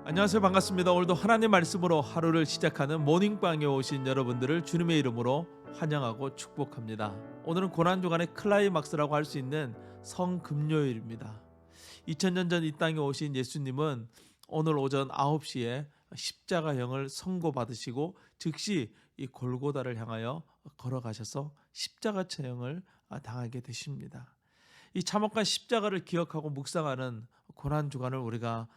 안녕하세요. 반갑습니다. 오늘도 하나님 말씀으로 하루를 시작하는 모닝방에 오신 여러분들을 주님의 이름으로 환영하고 축복합니다. 오늘은 고난주간의 클라이막스라고 할 수 있는 성금요일입니다. 2000년 전 이 땅에 오신 예수님은 오늘 오전 9시에 십자가형을 선고받으시고 즉시 이 골고다를 향하여 걸어가셔서 십자가 처형을 당하게 되십니다. 이 참혹한 십자가를 기억하고 묵상하는 고난주간을 우리가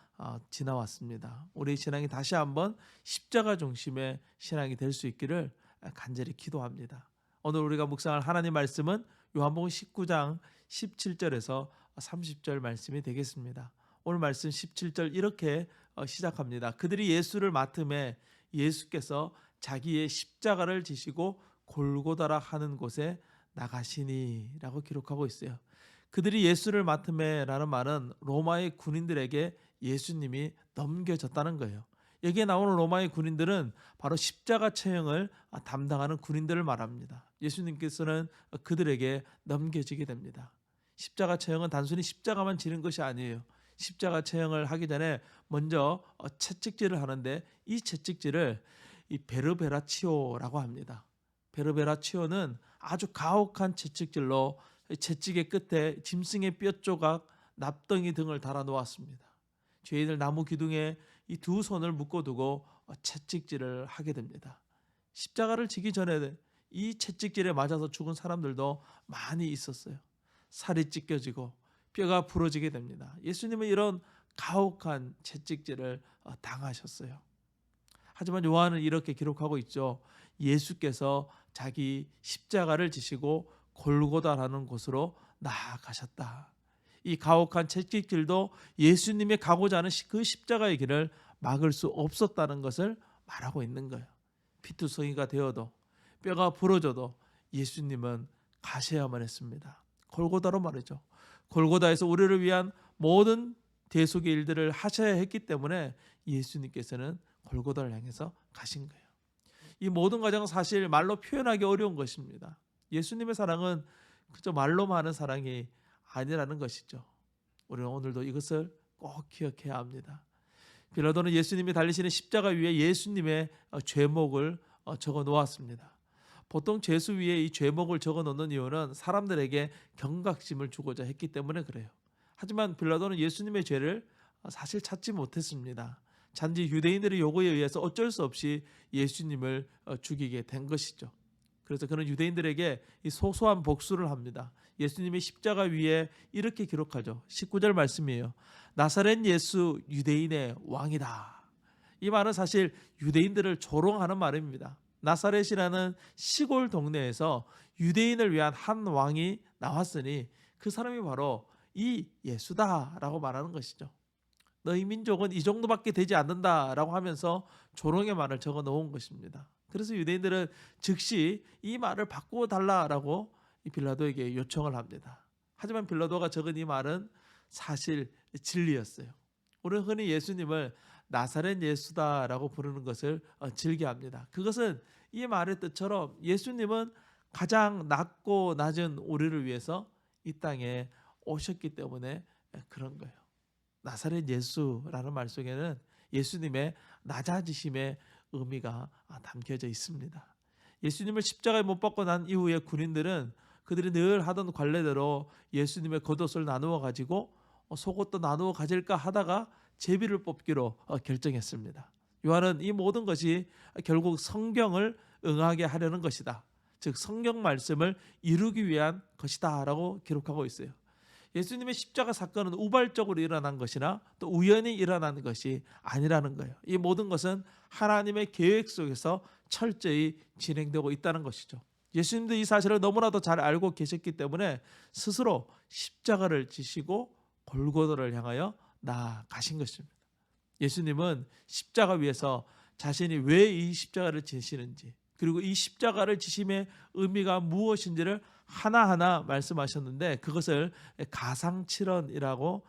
지나왔습니다. 우리 신앙이 다시 한번 십자가 중심의 신앙이 될 수 있기를 간절히 기도합니다. 오늘 우리가 묵상할 하나님 말씀은 요한복음 19장 17절에서 30절 말씀이 되겠습니다. 오늘 말씀 17절 이렇게 시작합니다. 그들이 예수를 맡음에 예수께서 자기의 십자가를 지시고 골고다라 하는 곳에 나가시니 라고 기록하고 있어요. 그들이 예수를 맡음에 라는 말은 로마의 군인들에게 예수님이 넘겨졌다는 거예요. 여기에 나오는 로마의 군인들은 바로 십자가 처형을 담당하는 군인들을 말합니다. 예수님께서는 그들에게 넘겨지게 됩니다. 십자가 처형은 단순히 십자가만 지는 것이 아니에요. 십자가 처형을 하기 전에 먼저 채찍질을 하는데 이 채찍질을 이 베르베라치오라고 합니다. 베르베라치오는 아주 가혹한 채찍질로 채찍의 끝에 짐승의 뼈 조각, 납덩이 등을 달아 놓았습니다. 죄인을 나무 기둥에 이 두 손을 묶어두고 채찍질을 하게 됩니다. 십자가를 지기 전에 이 채찍질에 맞아서 죽은 사람들도 많이 있었어요. 살이 찢겨지고 뼈가 부러지게 됩니다. 예수님은 이런 가혹한 채찍질을 당하셨어요. 하지만 요한은 이렇게 기록하고 있죠. 예수께서 자기 십자가를 지시고 골고다라는 곳으로 나아가셨다. 이 가혹한 채찍질도 예수님이 가고자 하는 그 십자가의 길을 막을 수 없었다는 것을 말하고 있는 거예요. 피투성이가 되어도 뼈가 부러져도 예수님은 가셔야만 했습니다. 골고다로 말이죠. 골고다에서 우리를 위한 모든 대속의 일들을 하셔야 했기 때문에 예수님께서는 골고다를 향해서 가신 거예요. 이 모든 과정은 사실 말로 표현하기 어려운 것입니다. 예수님의 사랑은 그저 말로만 하는 사랑이 아니라는 것이죠. 우리는 오늘도 이것을 꼭 기억해야 합니다. 빌라도는 예수님이 달리시는 십자가 위에 예수님의 죄목을 적어 놓았습니다. 보통 죄수 위에 이 죄목을 적어 놓는 이유는 사람들에게 경각심을 주고자 했기 때문에 그래요. 하지만 빌라도는 예수님의 죄를 사실 찾지 못했습니다. 단지 유대인들의 요구에 의해서 어쩔 수 없이 예수님을 죽이게 된 것이죠. 그래서 그는 유대인들에게 이 소소한 복수를 합니다. 예수님의 십자가 위에 이렇게 기록하죠. 19절 말씀이에요. 나사렛 예수 유대인의 왕이다. 이 말은 사실 유대인들을 조롱하는 말입니다. 나사렛이라는 시골 동네에서 유대인을 위한 한 왕이 나왔으니 그 사람이 바로 이 예수다라고 말하는 것이죠. 너희 민족은 이 정도밖에 되지 않는다라고 하면서 조롱의 말을 적어 놓은 것입니다. 그래서 유대인들은 즉시 이 말을 바꾸어 달라라고 빌라도에게 요청을 합니다. 하지만 빌라도가 적은 이 말은 사실 진리였어요. 우리는 흔히 예수님을 나사렛 예수다라고 부르는 것을 즐겨합니다. 그것은 이 말의 뜻처럼 예수님은 가장 낮고 낮은 우리를 위해서 이 땅에 오셨기 때문에 그런 거예요. 나사렛 예수라는 말 속에는 예수님의 낮아지심의 의미가 담겨져 있습니다. 예수님을 십자가에 못 박고 난 이후에 군인들은 그들이 늘 하던 관례대로 예수님의 겉옷을 나누어 가지고 속옷도 나누어 가질까 하다가 제비를 뽑기로 결정했습니다. 요한은 이 모든 것이 결국 성경을 응하게 하려는 것이다. 즉 성경 말씀을 이루기 위한 것이다 라고 기록하고 있어요. 예수님의 십자가 사건은 우발적으로 일어난 것이나 또 우연히 일어난 것이 아니라는 거예요. 이 모든 것은 하나님의 계획 속에서 철저히 진행되고 있다는 것이죠. 예수님도 이 사실을 너무나도 잘 알고 계셨기 때문에 스스로 십자가를 지시고 골고다를 향하여 나아가신 것입니다. 예수님은 십자가 위에서 자신이 왜 이 십자가를 지시는지 그리고 이 십자가를 지심의 의미가 무엇인지를 하나하나 말씀하셨는데 그것을 가상칠언이라고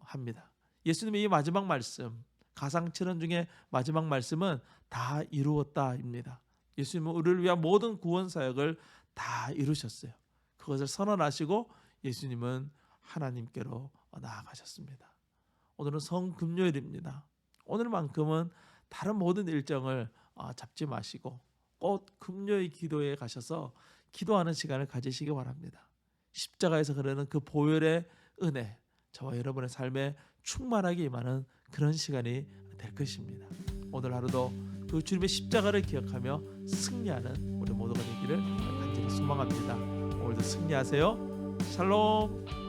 합니다. 예수님의 이 마지막 말씀, 가상칠언 중에 마지막 말씀은 다 이루었다입니다. 예수님은 우리를 위한 모든 구원 사역을 다 이루셨어요. 그것을 선언하시고 예수님은 하나님께로 나아가셨습니다. 오늘은 성금요일입니다. 오늘만큼은 다른 모든 일정을 잡지 마시고 꼭 금요일 기도에 가셔서 기도하는 시간을 가지시기 바랍니다. 십자가에서 흐르는 그 보혈의 은혜, 저와 여러분의 삶에 충만하게 임하는 그런 시간이 될 것입니다. 오늘 하루도 그 주님의 십자가를 기억하며 승리하는 우리 모두가 되기를 간절히 소망합니다. 오늘도 승리하세요. 샬롬.